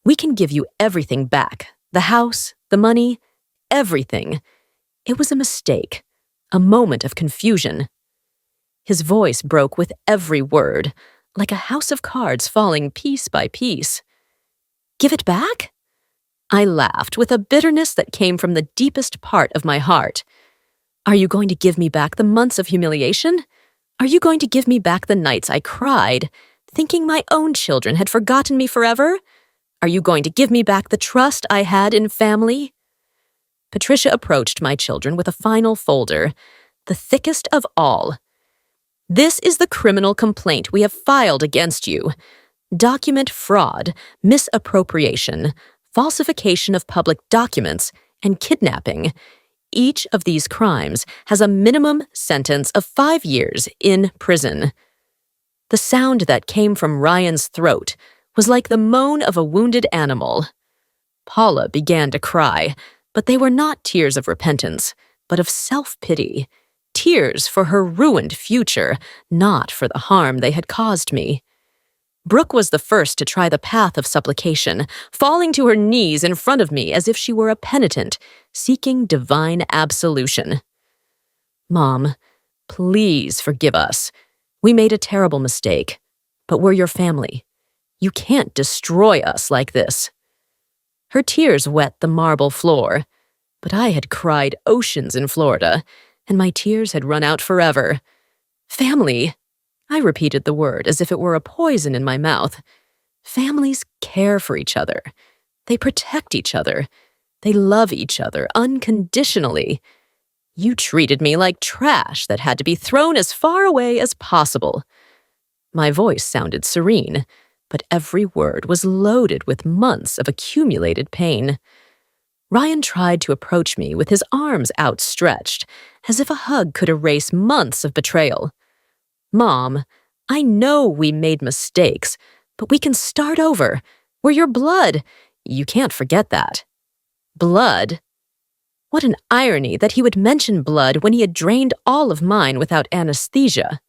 We can give you everything back. The house, the money, everything. It was a mistake, a moment of confusion. His voice broke with every word, like a house of cards falling piece by piece. Give it back? I laughed with a bitterness that came from the deepest part of my heart. Are you going to give me back the months of humiliation? Are you going to give me back the nights I cried, thinking my own children had forgotten me forever? Are you going to give me back the trust I had in family? Patricia approached my children with a final folder, the thickest of all. This is the criminal complaint we have filed against you. Document fraud, misappropriation, falsification of public documents, and kidnapping. Each of these crimes has a minimum sentence of 5 years in prison. The sound that came from Ryan's throat was like the moan of a wounded animal. Paula began to cry, but they were not tears of repentance, but of self-pity. Tears for her ruined future, not for the harm they had caused me. Brooke was the first to try the path of supplication, falling to her knees in front of me as if she were a penitent, seeking divine absolution. Mom, please forgive us. We made a terrible mistake, but we're your family. You can't destroy us like this. Her tears wet the marble floor. But I had cried oceans in Florida, and my tears had run out forever. Family. I repeated the word as if it were a poison in my mouth. Families care for each other. They protect each other. They love each other unconditionally. You treated me like trash that had to be thrown as far away as possible. My voice sounded serene, but every word was loaded with months of accumulated pain. Ryan tried to approach me with his arms outstretched, as if a hug could erase months of betrayal. Mom, I know we made mistakes, but we can start over. We're your blood. You can't forget that. Blood? What an irony that he would mention blood when he had drained all of mine without anesthesia.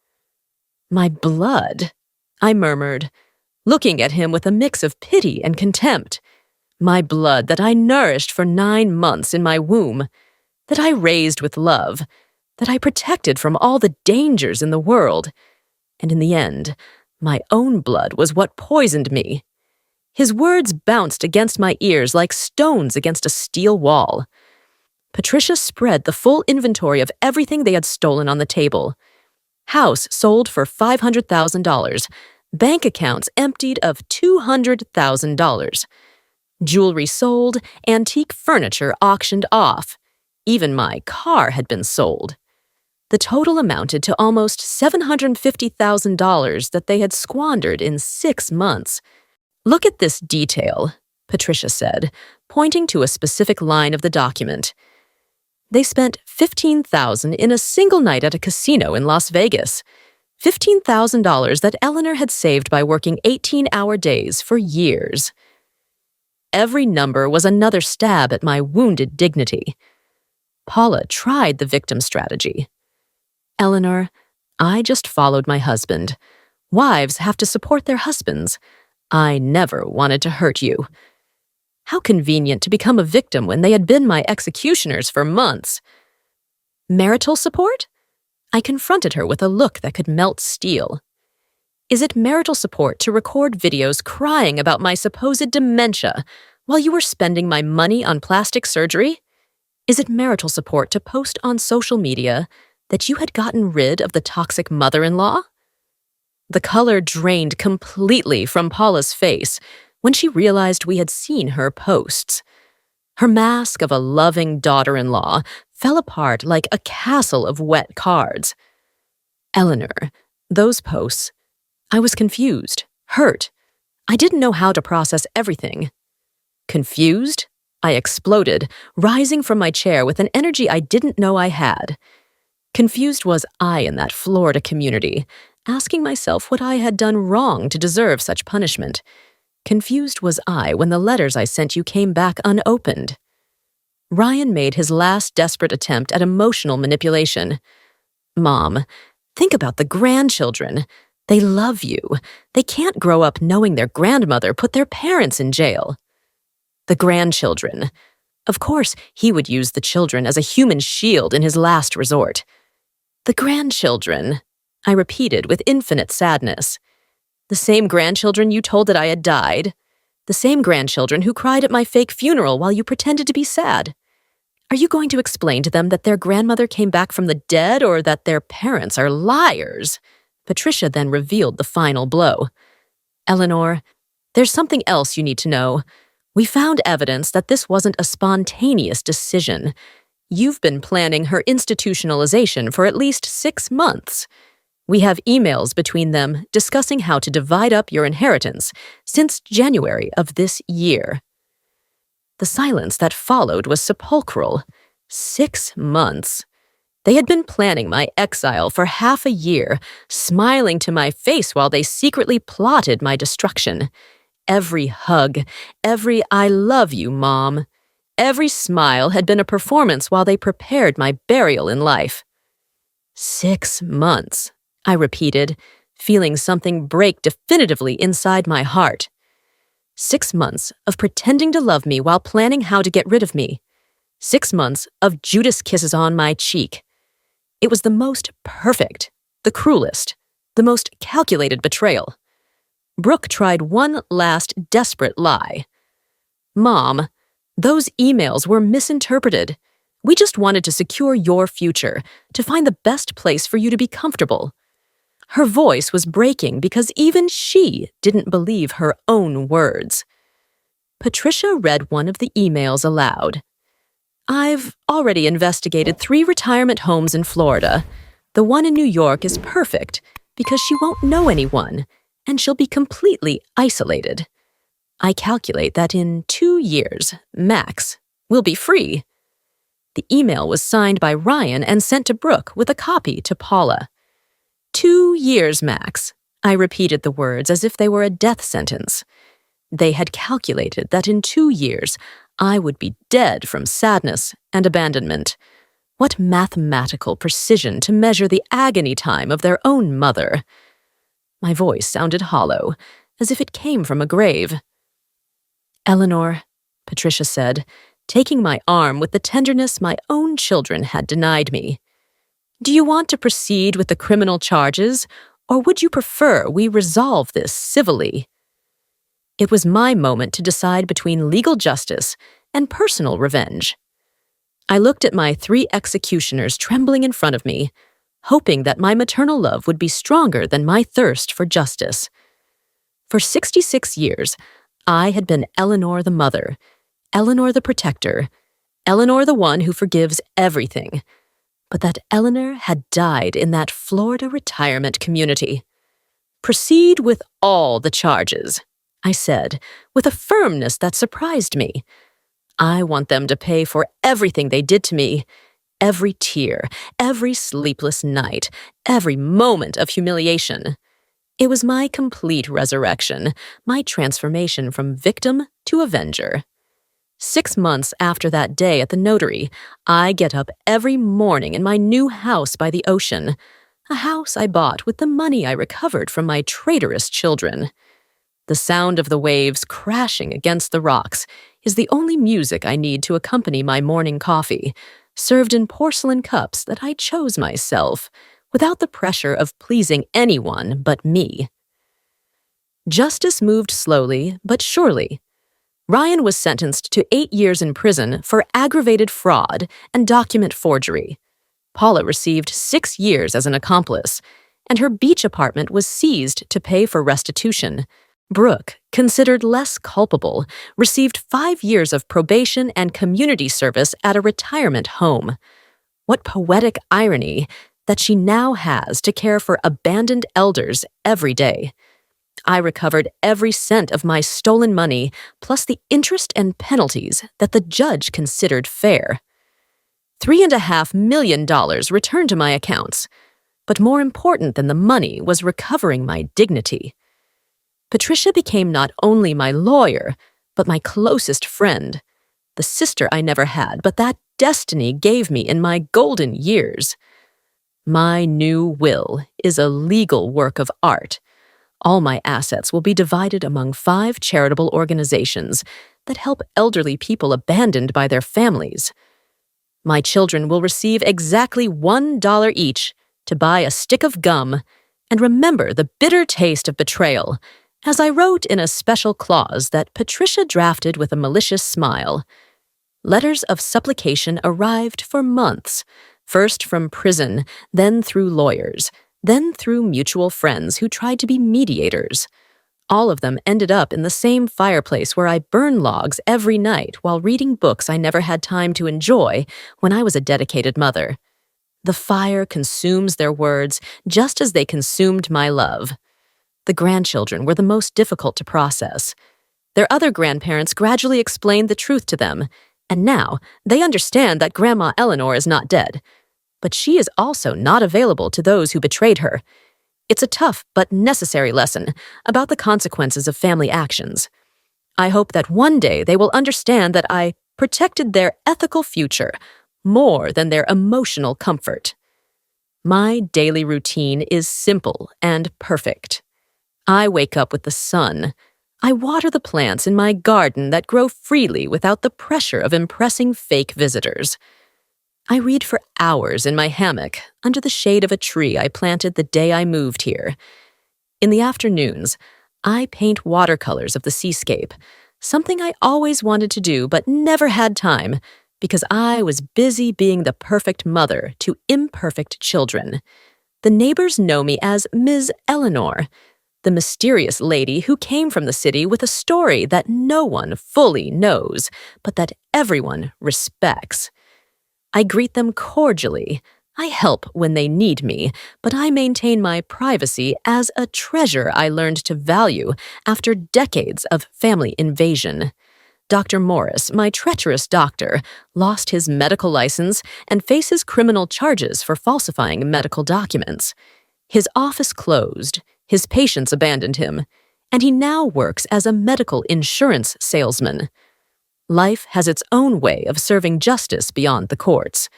My blood, I murmured, looking at him with a mix of pity and contempt. My blood that I nourished for 9 months in my womb, that I raised with love, that I protected from all the dangers in the world. And in the end, my own blood was what poisoned me. His words bounced against my ears like stones against a steel wall. Patricia spread the full inventory of everything they had stolen on the table. House sold for $500,000. Bank accounts emptied of $200,000. Jewelry sold, antique furniture auctioned off. Even my car had been sold. The total amounted to almost $750,000 that they had squandered in 6 months. Look at this detail, Patricia said, pointing to a specific line of the document. They spent $15,000 in a single night at a casino in Las Vegas. $15,000 that Eleanor had saved by working 18-hour days for years. Every number was another stab at my wounded dignity. Paula tried the victim strategy. Eleanor, I just followed my husband. Wives have to support their husbands. I never wanted to hurt you. How convenient to become a victim when they had been my executioners for months. Marital support? I confronted her with a look that could melt steel. Is it marital support to record videos crying about my supposed dementia while you were spending my money on plastic surgery? Is it marital support to post on social media that you had gotten rid of the toxic mother-in-law? The color drained completely from Paula's face when she realized we had seen her posts. Her mask of a loving daughter-in-law fell apart like a castle of wet cards. Eleanor, those posts, I was confused, hurt. I didn't know how to process everything. Confused? I exploded, rising from my chair with an energy I didn't know I had. Confused was I in that Florida community, asking myself what I had done wrong to deserve such punishment. Confused was I when the letters I sent you came back unopened. Ryan made his last desperate attempt at emotional manipulation. Mom, think about the grandchildren. They love you. They can't grow up knowing their grandmother put their parents in jail. The grandchildren. Of course, he would use the children as a human shield in his last resort. The grandchildren, I repeated with infinite sadness. The same grandchildren you told that I had died. The same grandchildren who cried at my fake funeral while you pretended to be sad. Are you going to explain to them that their grandmother came back from the dead or that their parents are liars? Patricia then revealed the final blow. Eleanor, there's something else you need to know. We found evidence that this wasn't a spontaneous decision. You've been planning her institutionalization for at least 6 months. We have emails between them discussing how to divide up your inheritance since January of this year. The silence that followed was sepulchral. 6 months. They had been planning my exile for half a year, smiling to my face while they secretly plotted my destruction. Every hug, every "I love you, Mom," every smile had been a performance while they prepared my burial in life. 6 months, I repeated, feeling something break definitively inside my heart. 6 months of pretending to love me while planning how to get rid of me. 6 months of Judas kisses on my cheek. It was the most perfect, the cruelest, the most calculated betrayal. Brooke tried one last desperate lie. Mom, Those emails were misinterpreted. We just wanted to secure your future, to find the best place for you to be comfortable. Her voice was breaking because even she didn't believe her own words. Patricia read one of the emails aloud. I've already investigated 3 retirement homes in Florida. The one in New York is perfect because she won't know anyone, and she'll be completely isolated. I calculate that in 2 years, max, we'll be free. The email was signed by Ryan and sent to Brooke with a copy to Paula. 2 years, max. I repeated the words as if they were a death sentence. They had calculated that in 2 years, I would be dead from sadness and abandonment. What mathematical precision to measure the agony time of their own mother. My voice sounded hollow, as if it came from a grave. Eleanor, Patricia said, taking my arm with the tenderness my own children had denied me. Do you want to proceed with the criminal charges, or would you prefer we resolve this civilly? It was my moment to decide between legal justice and personal revenge. I looked at my 3 executioners trembling in front of me, hoping that my maternal love would be stronger than my thirst for justice. For 66 years, I had been Eleanor the mother, Eleanor the protector, Eleanor the one who forgives everything. But that Eleanor had died in that Florida retirement community. Proceed with all the charges, I said, with a firmness that surprised me. I want them to pay for everything they did to me, every tear, every sleepless night, every moment of humiliation. It was my complete resurrection, my transformation from victim to avenger. 6 months after that day at the notary, I get up every morning in my new house by the ocean, a house I bought with the money I recovered from my traitorous children. The sound of the waves crashing against the rocks is the only music I need to accompany my morning coffee, served in porcelain cups that I chose myself, without the pressure of pleasing anyone but me. Justice moved slowly but surely. Ryan was sentenced to 8 years in prison for aggravated fraud and document forgery. Paula received 6 years as an accomplice, and her beach apartment was seized to pay for restitution. Brooke, considered less culpable, received 5 years of probation and community service at a retirement home. What poetic irony that she now has to care for abandoned elders every day. I recovered every cent of my stolen money, plus the interest and penalties that the judge considered fair. $3.5 million returned to my accounts, but more important than the money was recovering my dignity. Patricia became not only my lawyer, but my closest friend, the sister I never had, but that destiny gave me in my golden years. My new will is a legal work of art. All my assets will be divided among 5 charitable organizations that help elderly people abandoned by their families. My children will receive exactly $1 each to buy a stick of gum and remember the bitter taste of betrayal, as I wrote in a special clause that Patricia drafted with a malicious smile. Letters of supplication arrived for months, first from prison, then through lawyers, then through mutual friends who tried to be mediators. All of them ended up in the same fireplace where I burn logs every night while reading books I never had time to enjoy when I was a dedicated mother. The fire consumes their words just as they consumed my love. The grandchildren were the most difficult to process. Their other grandparents gradually explained the truth to them, and now they understand that Grandma Eleanor is not dead. But she is also not available to those who betrayed her. It's a tough but necessary lesson about the consequences of family actions. I hope that one day they will understand that I protected their ethical future more than their emotional comfort. My daily routine is simple and perfect. I wake up with the sun. I water the plants in my garden that grow freely without the pressure of impressing fake visitors. I read for hours in my hammock under the shade of a tree I planted the day I moved here. In the afternoons, I paint watercolors of the seascape, something I always wanted to do but never had time because I was busy being the perfect mother to imperfect children. The neighbors know me as Ms. Eleanor, the mysterious lady who came from the city with a story that no one fully knows, but that everyone respects. I greet them cordially. I help when they need me, but I maintain my privacy as a treasure I learned to value after decades of family invasion. Dr. Morris, my treacherous doctor, lost his medical license and faces criminal charges for falsifying medical documents. His office closed, his patients abandoned him, and he now works as a medical insurance salesman. Life has its own way of serving justice beyond the courts.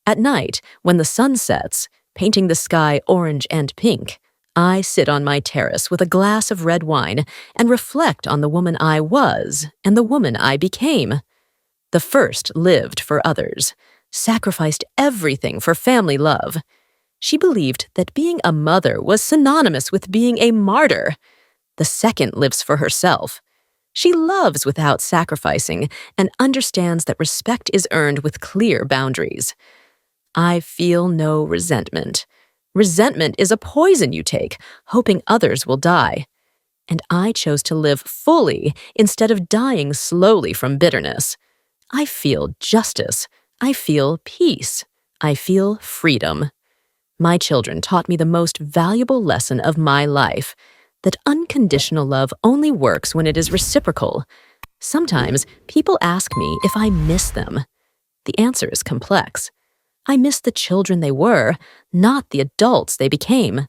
At night, when the sun sets, painting the sky orange and pink, I sit on my terrace with a glass of red wine and reflect on the woman I was and the woman I became. The first lived for others, sacrificed everything for family love. She believed that being a mother was synonymous with being a martyr. The second lives for herself. She loves without sacrificing and understands that respect is earned with clear boundaries. I feel no resentment. Resentment is a poison you take, hoping others will die. And I chose to live fully instead of dying slowly from bitterness. I feel justice. I feel peace. I feel freedom. My children taught me the most valuable lesson of my life, that unconditional love only works when it is reciprocal. Sometimes people ask me if I miss them. The answer is complex. I miss the children they were, not the adults they became.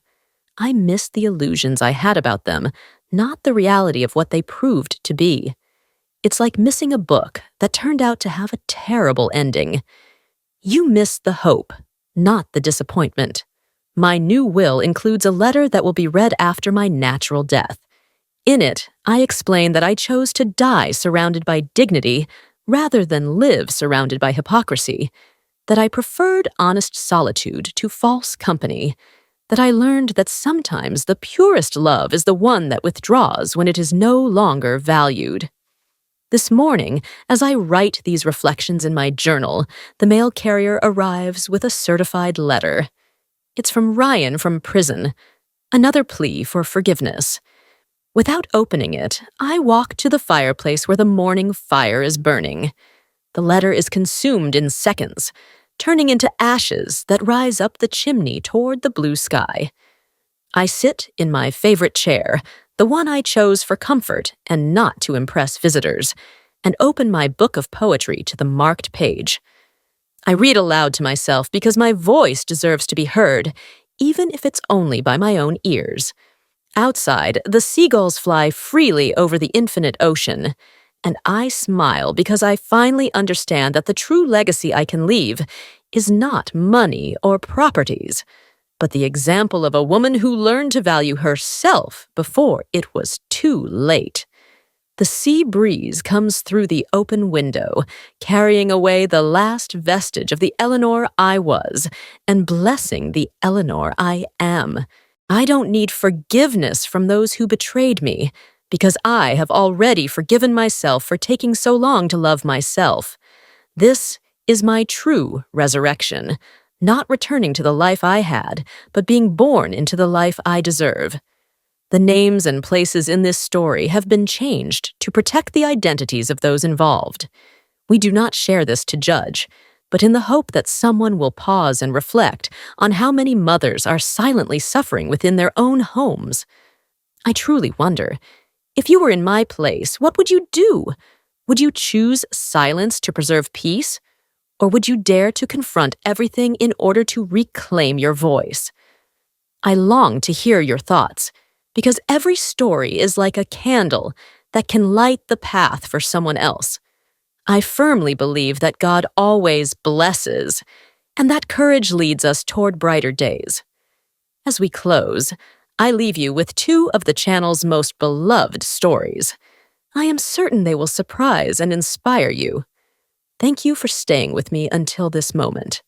I miss the illusions I had about them, not the reality of what they proved to be. It's like missing a book that turned out to have a terrible ending. You miss the hope, not the disappointment. My new will includes a letter that will be read after my natural death. In it, I explain that I chose to die surrounded by dignity rather than live surrounded by hypocrisy, that I preferred honest solitude to false company, that I learned that sometimes the purest love is the one that withdraws when it is no longer valued. This morning, as I write these reflections in my journal, the mail carrier arrives with a certified letter. It's from Ryan from prison, another plea for forgiveness. Without opening it, I walk to the fireplace where the morning fire is burning. The letter is consumed in seconds, turning into ashes that rise up the chimney toward the blue sky. I sit in my favorite chair, the one I chose for comfort and not to impress visitors, and open my book of poetry to the marked page. I read aloud to myself because my voice deserves to be heard, even if it's only by my own ears. Outside, the seagulls fly freely over the infinite ocean, and I smile because I finally understand that the true legacy I can leave is not money or properties, but the example of a woman who learned to value herself before it was too late. The sea breeze comes through the open window, carrying away the last vestige of the Eleanor I was and blessing the Eleanor I am. I don't need forgiveness from those who betrayed me, because I have already forgiven myself for taking so long to love myself. This is my true resurrection, not returning to the life I had, but being born into the life I deserve. The names and places in this story have been changed to protect the identities of those involved. We do not share this to judge, but in the hope that someone will pause and reflect on how many mothers are silently suffering within their own homes. I truly wonder, if you were in my place, what would you do? Would you choose silence to preserve peace? Or would you dare to confront everything in order to reclaim your voice? I long to hear your thoughts, because every story is like a candle that can light the path for someone else. I firmly believe that God always blesses, and that courage leads us toward brighter days. As we close, I leave you with two of the channel's most beloved stories. I am certain they will surprise and inspire you. Thank you for staying with me until this moment.